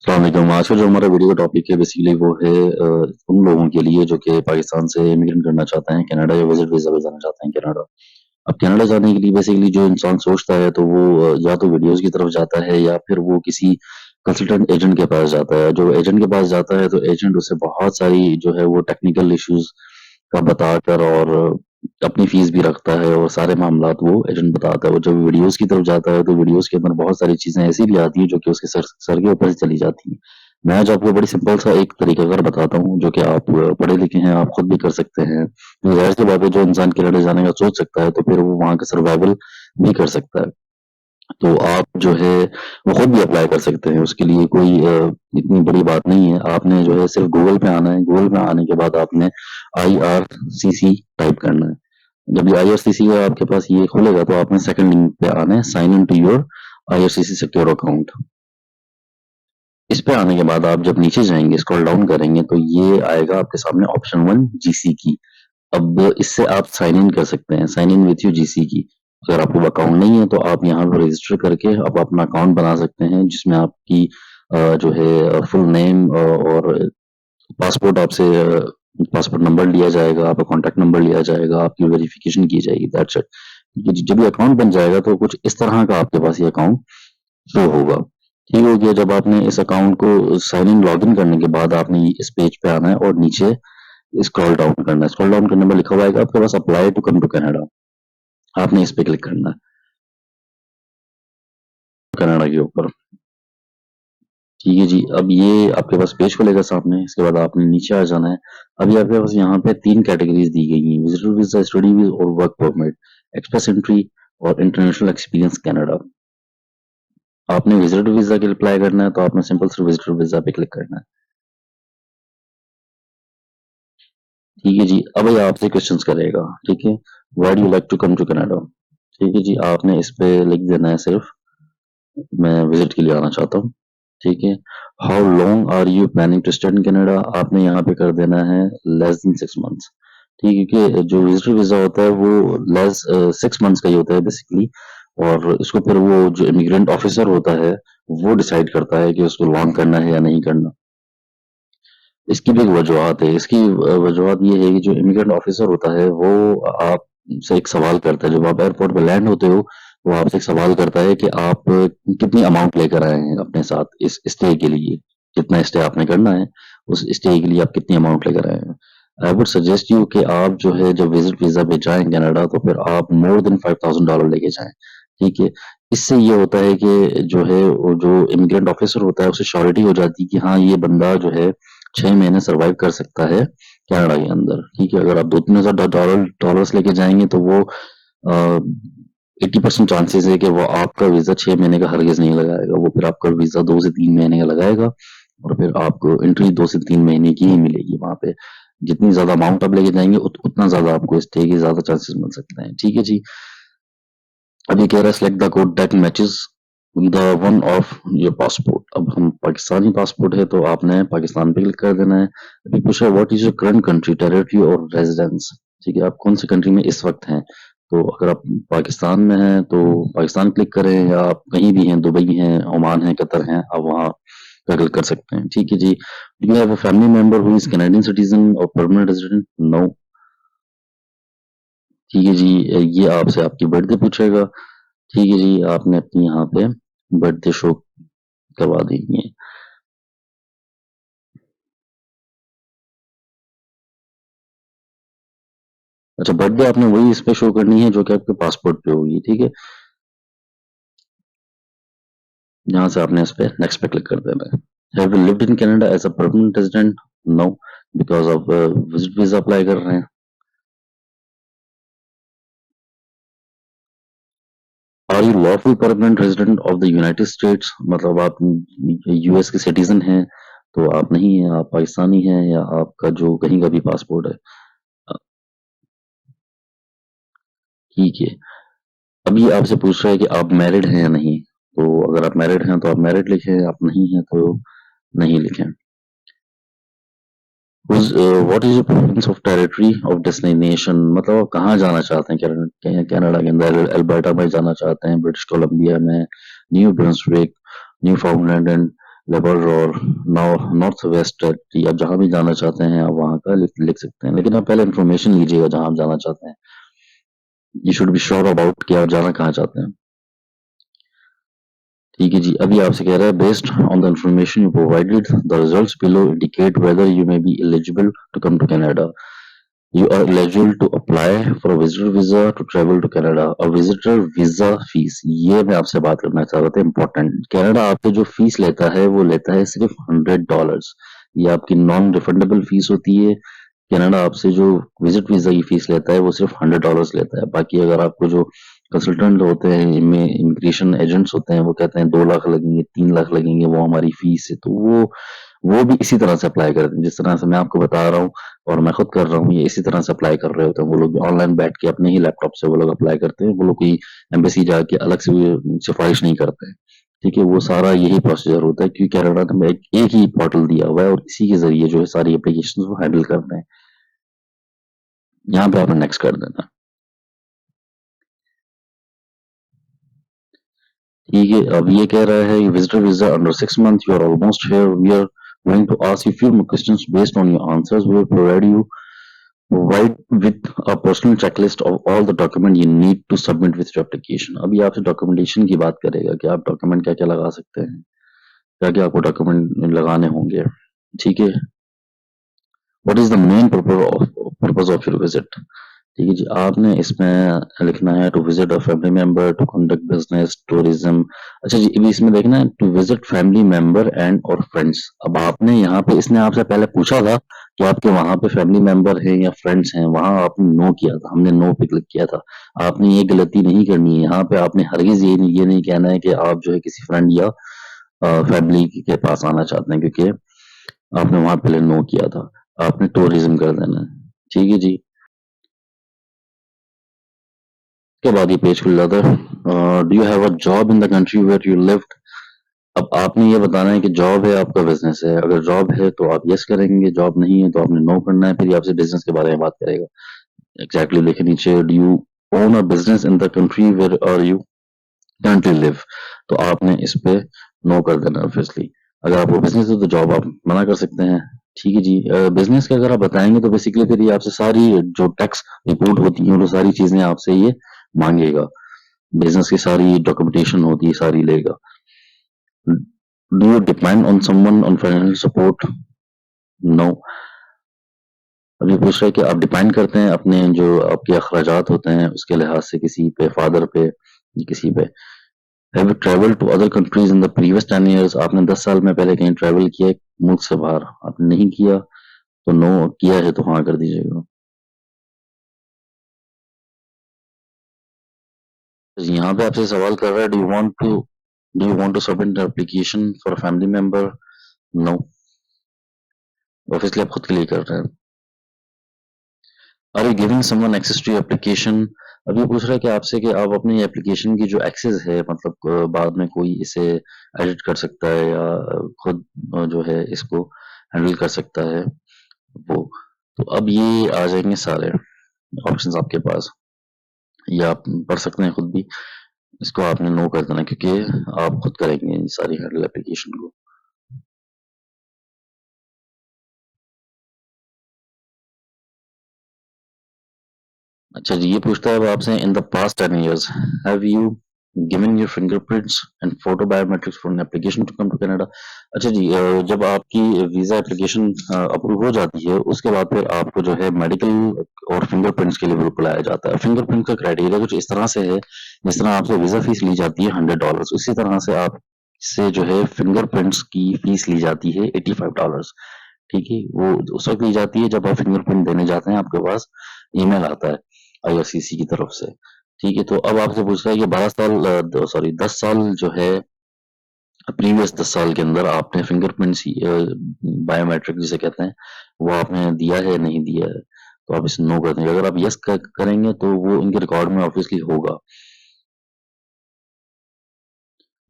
अस्सलाम वालेकुम। आज का जो हमारा वीडियो का टॉपिक है बेसिकली वो है उन लोगों के लिए जो कि पाकिस्तान से इमिग्रेट करना चाहते हैं कनाडा या विजिट वीजा पे जाना चाहते हैं कनाडा। अब कनाडा जाने के लिए बेसिकली जो इंसान सोचता है तो वो या तो वीडियोस की तरफ जाता है या फिर वो किसी कंसल्टेंट एजेंट के पास जाता है। जो एजेंट के पास जाता है तो एजेंट उसे बहुत सारी जो है वो टेक्निकल इश्यूज का बताकर और अपनी फीस भी रखता है और सारे मामलात वो एजेंट बताता है। वो जब वीडियोस की तरफ जाता है तो वीडियोस के अंदर बहुत सारी चीजें ऐसी भी आती है जो कि उसके सर सर के ऊपर से चली जाती हैं। मैं आज आपको बड़ी सिंपल सा एक तरीकाकार बताता हूँ जो कि आप पढ़े लिखे हैं, आप खुद भी कर सकते हैं। तो जाहिर सी बात है जो इंसान कनाडा जाने का सोच सकता है तो फिर वो वहाँ का सर्वाइवल भी कर सकता है। तो आप जो है वो खुद भी अप्लाई कर सकते हैं। उसके लिए कोई इतनी बड़ी बात नहीं है। आपने जो है सिर्फ गूगल पे आना है। गूगल पे आने के बाद आपने IRCC टाइप करना है। जब ये IRCC का आपके पास ये खुलेगा तो आपने सेकंड लिंक पे आना है, sign in to your IRCC secure account. इस पे आने के बाद आप जब नीचे जाएंगे, स्क्रॉल डाउन करेंगे तो ये आएगा आपके सामने ऑप्शन 1 GC की। अब इससे आप साइन इन कर सकते हैं, sign in with your GC key. अगर आपको अकाउंट नहीं है तो आप यहाँ पर रजिस्टर करके आप अपना अकाउंट बना सकते हैं जिसमें आपकी जो है फुल नेम और पासपोर्ट आपसे पासपोर्ट नंबर लिया जाएगा, आपका कॉन्टैक्ट नंबर लिया जाएगा, आपकी वेरिफिकेशन की जाएगी। That's it. जब ये अकाउंट बन जाएगा तो कुछ इस तरह का आपके पास ये अकाउंट शो होगा। ठीक हो गया। जब आपने इस अकाउंट को साइन इन लॉग इन करने के बाद आपने इस पेज पे आना है और नीचे स्क्रॉल डाउन करना है। स्क्रॉल डाउन करने में लिखा हुआ है आपके पास apply to come to Canada. आपने इस पे क्लिक करना है कनाडा के ऊपर। ठीक है जी। अब ये आपके पास पेज खुलेगा सामने। इसके बाद आपने नीचे आ जाना है। अभी आपके पास यहाँ पे 3 कैटेगरीज दी गई हैं, विजिटर वीजा, स्टडी वीजा और वर्क परमिट, एक्सप्रेस एंट्री और इंटरनेशनल एक्सपीरियंस कनाडा। आपने विजिटर वीजा के लिए अप्लाई करना है तो आपने सिंपल सिर्फ विजिटर वीजा पे क्लिक करना है। ठीक है जी। अब ये आपसे क्वेश्चंस करेगा। ठीक है। Why do you like to come to Canada. ठीक है जी। आपने इस पे लिख देना है सिर्फ मैं विजिट के लिए आना चाहता हूँ। ठीक है। How long are you planning to stay in Canada. आपने यहाँ पे कर देना है लेस देन 6 मंथ्स। ठीक है। क्योंकि जो विजिटर वीजा होता है वो लेस 6 मंथ्स का ही होता है बेसिकली। और इसको फिर वो जो इमिग्रेंट ऑफिसर होता है वो डिसाइड करता है कि उसको लॉन्ग करना है या नहीं करना। इसकी भी एक वजूहत है। इसकी वजूहत ये है कि जो इमिग्रेंट ऑफिसर होता है वो आपसे एक सवाल करता है। जब आप एयरपोर्ट पे लैंड होते हो वो आपसे एक सवाल करता है कि आप कितनी अमाउंट लेकर आए हैं अपने साथ इस स्टे के लिए। जितना स्टे आपने करना है उस स्टे के लिए आप कितनी अमाउंट लेकर आए हैं। आई वुड सजेस्ट यू कि आप जो है जब विजिट वीजा पे जाएं कनाडा तो फिर आप मोर देन $5,000 लेके जाएं। ठीक है। इससे ये होता है कि जो है वो जो इमिग्रेंट ऑफिसर होता है उसे श्योरिटी हो जाती है कि हाँ ये बंदा जो है 6 महीने सरवाइव कर सकता है कनाडा के अंदर। ठीक है। अगर आप 2-3 हजार डॉलर्स लेके जाएंगे तो वो 80% चांसेस है कि वो आपका वीजा 6 महीने का हरगिज नहीं लगाएगा। वो फिर आपका वीजा 2 से 3 महीने का लगाएगा और फिर आपको एंट्री 2 से 3 महीने की ही मिलेगी वहां पे। जितनी ज्यादा अमाउंट आप लेके जाएंगे उतना ज्यादा आपको स्टे के ज्यादा चांसेस मिल सकते हैं। ठीक है जी। अब ये कह रहा है select the code that matches the one of your passport. अब हम पाकिस्तानी पासपोर्ट है तो आपने पाकिस्तान पे क्लिक कर देना है। अभी पूछा what is your current country, territory और रेजिडेंस। ठीक है। आप कौन सी कंट्री में इस वक्त हैं। तो अगर आप पाकिस्तान में हैं तो पाकिस्तान क्लिक करें, या आप कहीं भी हैं, दुबई हैं, ओमान हैं, कतर हैं, आप वहाँ का क्लिक कर सकते हैं। ठीक है जी। Do you have a family member who is Canadian citizen or permanent resident. No. ठीक है जी। ये आपसे आपकी बर्थडे पूछेगा। ठीक है जी। आपने अपनी यहाँ पे बर्थडे शो करवा देनी है। अच्छा, बर्थडे आपने वही इस पे शो करनी है जो कि आपके पासपोर्ट पे होगी। ठीक है। यहाँ से आपने इस पे नेक्स्ट पे क्लिक कर देना है। Have you lived in Canada as a permanent resident. No, because आप विजिट वीजा अप्लाई कर रहे हैं। Are you lawful permanent resident of the United States. मतलब आप US के सिटीजन हैं तो आप नहीं हैं, आप पाकिस्तानी हैं, या आपका जो कहीं का भी पासपोर्ट है। ठीक है। अभी आपसे पूछ रहा है कि आप मैरिड हैं या नहीं। तो अगर आप मैरिड हैं तो आप मैरिड लिखें, आप नहीं हैं तो नहीं लिखें। What is your preference of territory of destination. मतलब आप कहाँ जाना चाहते हैं कनाडा के अंदर। अल्बर्टा में जाना चाहते हैं, ब्रिटिश कोलंबिया में, न्यू ब्रंसविक, न्यू फाउंडलैंड लेबर और नॉर्थ वेस्ट, या आप जहाँ भी जाना चाहते हैं आप वहाँ का लिख सकते हैं, लेकिन आप पहले इन्फॉर्मेशन लीजिएगा जहाँ आप जाना चाहते हैं। You should be sure about कि आप जाना कहाँ चाहते हैं। ठीक है जी, अभी आपसे कह रहा है based on the information you provided the results below indicate whether you may be eligible to come to Canada. You are eligible to apply for a visitor visa to travel to Canada. और visitor visa fees, ये मैं आपसे बात करना चाह रहा था, important. Canada आपसे जो फीस लेता है वो लेता है सिर्फ $100। ये आपकी नॉन रिफंडेबल फीस होती है। कनाडा आपसे जो विजिट वीजा की फीस लेता है वो सिर्फ $100 लेता है। बाकी अगर आपको जो कंसल्टेंट होते हैं, इनमें इमिग्रेशन एजेंट्स होते हैं, वो कहते हैं 2 लाख लगेंगे, 3 लाख लगेंगे, वो हमारी फीस है, तो वो भी इसी तरह से अप्लाई करते हैं जिस तरह से मैं आपको बता रहा हूँ और मैं खुद कर रहा हूँ। ये इसी तरह से अप्लाई कर रहे होते हैं वो लोग भी, ऑनलाइन बैठ के अपने ही लैपटॉप से वो लोग अप्लाई करते हैं। वो लोग कोई एम्बेसी जाके अलग से सिफारिश नहीं करते हैं। ठीक है, वो सारा यही प्रोसीजर होता है क्योंकि कनाडा में एक ही पोर्टल दिया हुआ है और इसी के जरिए जो है सारी एप्लीकेशन वो हैंडल करते हैं। यहाँ पे आपने नेक्स्ट कर देना। ठीक है, अब ये कह रहा है visitor visa under 6 month, you are almost here, we are going to ask you few questions based on your answers, we will provide you wide with a personal checklist of all the document you need to submit with your application. अभी आपसे documentation की बात करेगा कि आप document क्या क्या लगा सकते हैं, क्या क्या आपको डॉक्यूमेंट लगाने होंगे। ठीक है, what is the main purpose of your visit. ठीक है जी, आपने इसमें लिखना है to visit a family member, to conduct business, tourism. अच्छा जी, अभी इसमें देखना है to visit family member and और फ्रेंड्स। अब आपने यहाँ पे, इसने आपसे पहले पूछा था कि आपके वहां पे फैमिली मेंबर हैं या फ्रेंड्स हैं, वहां आपने नो किया था, हमने नो पे क्लिक किया था। आपने ये गलती नहीं करनी है, यहाँ पे आपने हरगिज ये नहीं कहना है कि आप जो है किसी फ्रेंड या फैमिली के पास आना चाहते हैं, क्योंकि आपने वहां पहले नो किया था। आपने टूरिज्म कर देना है। ठीक है जी, के बाद ये पेज खुल जाता है। Do you have a job in the country where you lived. अब आपने ये बताना है कि जॉब है आपका बिजनेस है। अगर जॉब है तो आप यस करेंगे, जॉब नहीं है तो आपने नो करना है, फिर ये आपसे बिजनेस के बारे में बात करेगा। एग्जैक्टली लिखे नीचे, do you own a business in the country where are you currently live. तो आपने इस पे नो कर देना ऑब्वियसली। अगर आपको बिजनेस है तो जॉब आप मना कर सकते हैं। ठीक है जी, बिजनेस का अगर आप बताएंगे तो बेसिकली फिर ये आपसे सारी जो टैक्स रिपोर्ट होती है वो सारी चीजें आपसे ये मांगेगा। बिजनेस की सारी डॉक्यूमेंटेशन होती है, सारी लेगा। Do you depend on someone on financial support. No. अभी पूछ रहा है कि आप डिपेंड करते हैं अपने जो आपके अखराजात होते हैं उसके लिहाज से किसी पे, फादर पे, किसी पे। Have you travel to other countries in the previous 10 years। आपने 10 साल में पहले कहीं ट्रेवल किया है मुल्क से बाहर। आपने नहीं किया तो नो, किया है तो हाँ कर दीजिएगा। यहाँ पे आपसे सवाल कर रहा है, do you want to submit application for a family member. No, obviously आप खुद के लिए कर रहे हैं। Are you giving someone access to application. अभी पूछ रहा है कि आपसे कि आप अपनी एप्लीकेशन की जो एक्सेस है, मतलब बाद में कोई इसे एडिट कर सकता है या खुद जो है इसको हैंडल कर सकता है वो। तो अब ये आ जाएंगे सारे ऑप्शंस आपके पास, या आप पढ़ सकते हैं खुद भी। इसको आपने नो कर देना क्योंकि आप खुद करेंगे इन सारी हैंडल एप्लीकेशन को। अच्छा जी, ये पूछता है अब आपसे, in the past 10 years have you given your fingerprints and photo biometrics for an application to come to Canada. अच्छा जी, जब आपकी वीजा एप्लीकेशन अप्रूव हो जाती है उसके बाद फिर आपको जो है मेडिकल और फिंगरप्रिंट्स के लिए भी बुलाया जाता है। फिंगरप्रिंट का क्राइटेरिया कुछ इस तरह से है, जिस तरह आपसे वीजा फीस ली जाती है $100, उसी तरह से आप से जो है फिंगरप्रिंट्स की फीस ली जाती है $85। ठीक है, वो उस वक्त ली जाती है जब आप फिंगरप्रिंट देने जाते हैं, आपके पास ईमेल आता है आईआरसीसी की तरफ से। ठीक है, तो अब आपसे पूछ रहा है कि 12 साल, सॉरी 10 साल जो है, प्रीवियस 10 साल के अंदर आपने फिंगरप्रिंट बायोमेट्रिक जिसे कहते हैं वो आपने दिया है नहीं दिया है। तो आप इसे नो कर देंगे। अगर आप यस करेंगे तो वो इनके रिकॉर्ड में ऑब्वियसली होगा।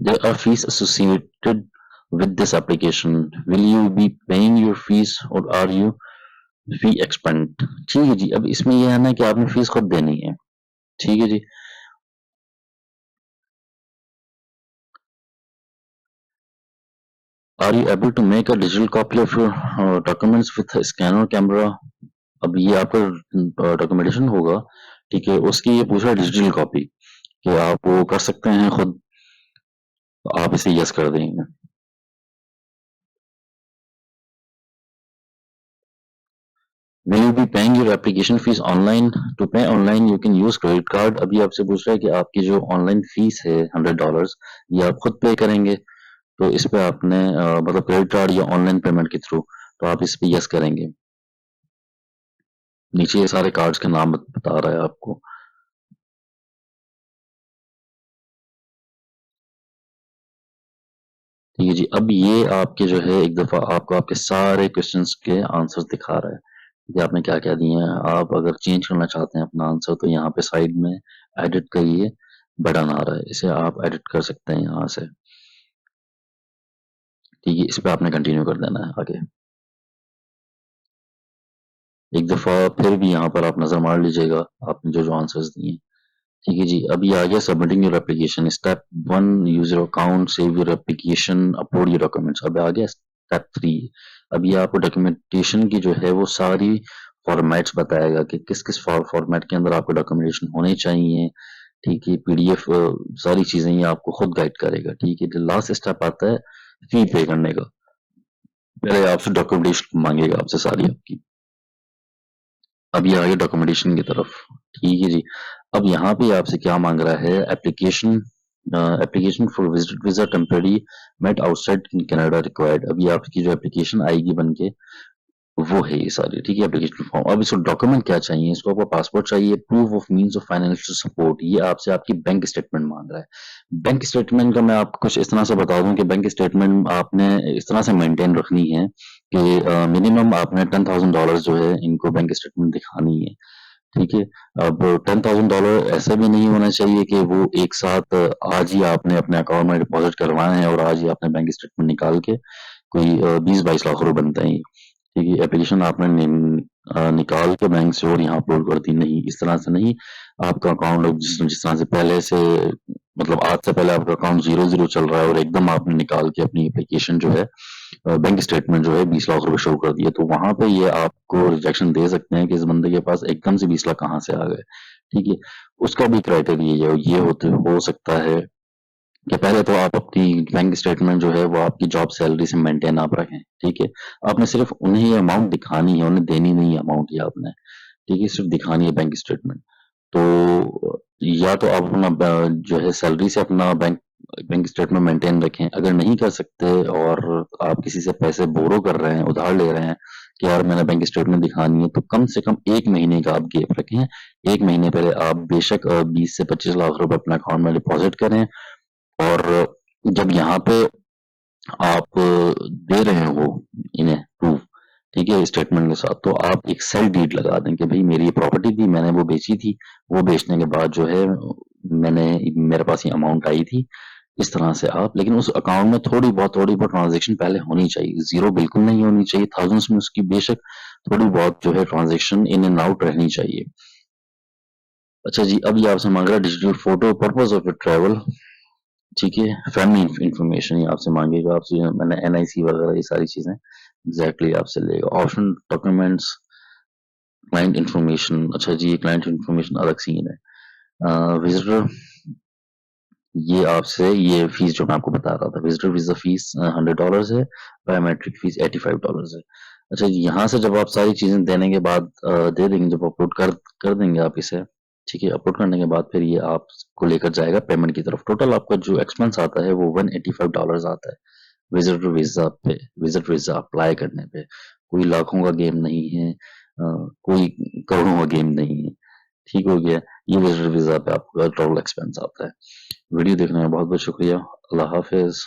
There are fees associated with this application, will you be paying your fees or are you fee expand. ठीक है जी, अब इसमें यह है ना कि आपने फीस खुद देनी है। ठीक है जी, are you able to make a digital copy of your documents with scanner camera? अब ये आपका डॉक्यूमेंटेशन होगा, ठीक है, उसकी ये पूछ रहा है डिजिटल कॉपी, कि आप वो कर सकते हैं खुद? तो आप इसे यस कर देंगे। Will you be paying your application fees online? To pay online, you can use credit card. अभी आपसे पूछ रहा है कि आपकी जो ऑनलाइन फीस है $100, ये आप खुद पे करेंगे। तो इस पे आपने मतलब क्रेडिट कार्ड या ऑनलाइन पेमेंट के थ्रू, तो आप इस पे यस करेंगे। नीचे ये सारे कार्ड्स के नाम बता रहा है आपको। ठीक है जी, अब ये आपके जो है एक दफा आपको आपके सारे क्वेश्चंस के आंसर्स दिखा रहा है कि आपने क्या क्या दिए हैं। आप अगर चेंज करना चाहते हैं अपना आंसर, तो यहाँ पे साइड में एडिट करिए बटन आ रहा है, इसे आप एडिट कर सकते हैं यहाँ से। ठीक है, इस पे आपने कंटिन्यू कर देना है आगे। एक दफा फिर भी यहाँ पर आप नजर मार लीजिएगा आपने जो जो आंसर्स दिए हैं। ठीक है जी, अभी आ गया submitting your application. Step 1, use your account, save your application, upload your documents. अब आ गया स्टेप 3। अभी आपको डॉक्यूमेंटेशन की जो है वो सारी फॉर्मेट्स बताएगा कि किस किस फॉर्मेट के अंदर आपको डॉक्यूमेंटेशन होने चाहिए। ठीक है, पीडीएफ सारी चीजें ये आपको खुद गाइड करेगा। ठीक है, लास्ट स्टेप आता है फी पे करने का। पहले आपसे डॉक्यूमेंटेशन मांगेगा आपसे सारी आपकी। अब ये आगे डॉक्यूमेंटेशन की तरफ। ठीक है जी, अब यहाँ पे आपसे क्या मांग रहा है? Application, application for visit visa temporary met outside in Canada required. अभी आपकी जो एप्लीकेशन आएगी बन के, वो है ये सारी। ठीक है, एप्लीकेशन फॉर्म। अब इसको डॉक्यूमेंट क्या चाहिए? इसको आपको पासपोर्ट चाहिए, proof of means of financial support, ये आपसे आपकी बैंक स्टेटमेंट मांग रहा है। बैंक स्टेटमेंट का मैं आपको कुछ इस तरह से बता दूं कि बैंक स्टेटमेंट आपने इस तरह से मेंटेन रखनी है कि मिनिमम आपने $10,000 जो है इनको बैंक स्टेटमेंट दिखानी है। ठीक है, अब $10,000 ऐसा भी नहीं होना चाहिए कि वो एक साथ आज ही आपने अपने अकाउंट में डिपॉजिट करवाए हैं और आज ही आपने बैंक स्टेटमेंट निकाल के कोई 20-22 लाख रुपए बनते हैं। ठीक है, एप्लीकेशन आपने निकाल के बैंक से और यहाँ अपलोड कर दी, नहीं, इस तरह से नहीं। आपका अकाउंट जिस जिस तरह से पहले से, मतलब आज से पहले आपका अकाउंट 0-0 चल रहा है और एकदम आपने निकाल के अपनी एप्लीकेशन जो है बैंक स्टेटमेंट जो है 20 लाख रुपए शो कर दिए, तो वहां पे ये आपको रिजेक्शन दे सकते हैं कि इस बंदे के पास एकदम से 20 लाख कहाँ से आ गए। ठीक है, उसका भी क्राइटेरिया ये होते हो सकता है कि पहले तो आप अपनी बैंक स्टेटमेंट जो है वो आपकी जॉब सैलरी से मेंटेन आप रखें। ठीक है, आपने सिर्फ उन्हें ये अमाउंट दिखानी है, उन्हें देनी नहीं है अमाउंट ये आपने। ठीक है, सिर्फ दिखानी है बैंक स्टेटमेंट। तो या तो आप अपना जो है सैलरी से अपना बैंक बैंक स्टेटमेंट मेंटेन रखें। अगर नहीं कर सकते और आप किसी से पैसे बोरो कर रहे हैं, उधार ले रहे हैं कि यार मैंने बैंक स्टेटमेंट दिखानी है, तो कम से कम 1 महीने का आप गैप रखें। 1 महीने पहले आप बेशक 20 से 25 लाख रुपए अपने अकाउंट में डिपॉजिट करें, और जब यहाँ पे आप दे रहे हो इन्हें प्रूफ, ठीक है, स्टेटमेंट के साथ, तो आप एक सेल डीड लगा दें कि भाई मेरी ये प्रॉपर्टी थी, मैंने वो बेची थी, वो बेचने के बाद जो है मैंने मेरे पास ये अमाउंट आई थी। इस तरह से आप, लेकिन उस अकाउंट में थोड़ी बहुत ट्रांजेक्शन पहले होनी चाहिए, जीरो बिल्कुल नहीं होनी चाहिए, थाउजेंड्स में उसकी बेशक थोड़ी बहुत जो है ट्रांजेक्शन इन एंड आउट रहनी चाहिए। अच्छा जी, अब ये आपसे मांग रहा है digital photo purpose of your travel. ठीक है, फैमिली इंफॉर्मेशन ये आपसे मांगेगा, आपसे मैंने एनआईसी वगैरह ये सारी चीजें एग्जैक्टली आपसे लेगा। Option documents, client information. अच्छा जी, ये क्लाइंट इंफॉर्मेशन अलग सीन है। विजिटर, ये आपसे ये फीस जो मैं आपको बता रहा था, विजिटर वीजा फीस $100 है, बायोमेट्रिक फीस $85 है। अच्छा जी, यहाँ से जब आप सारी चीजें देने के बाद दे देंगे, जब अपलोड कर कर देंगे आप इसे, ठीक है, अपलोड करने के बाद फिर ये आपको लेकर जाएगा पेमेंट की तरफ। टोटल आपका जो एक्सपेंस आता है वो $185 आता है विजिटर वीजा पे, विजिट वीजा अप्लाई करने पे। कोई लाखों का गेम नहीं है, कोई करोड़ों का गेम नहीं है। ठीक हो गया, ये विजिटर वीजा पे आपका टोटल एक्सपेंस आता है। वीडियो देखने में बहुत बहुत शुक्रिया। अल्लाह हाफिज।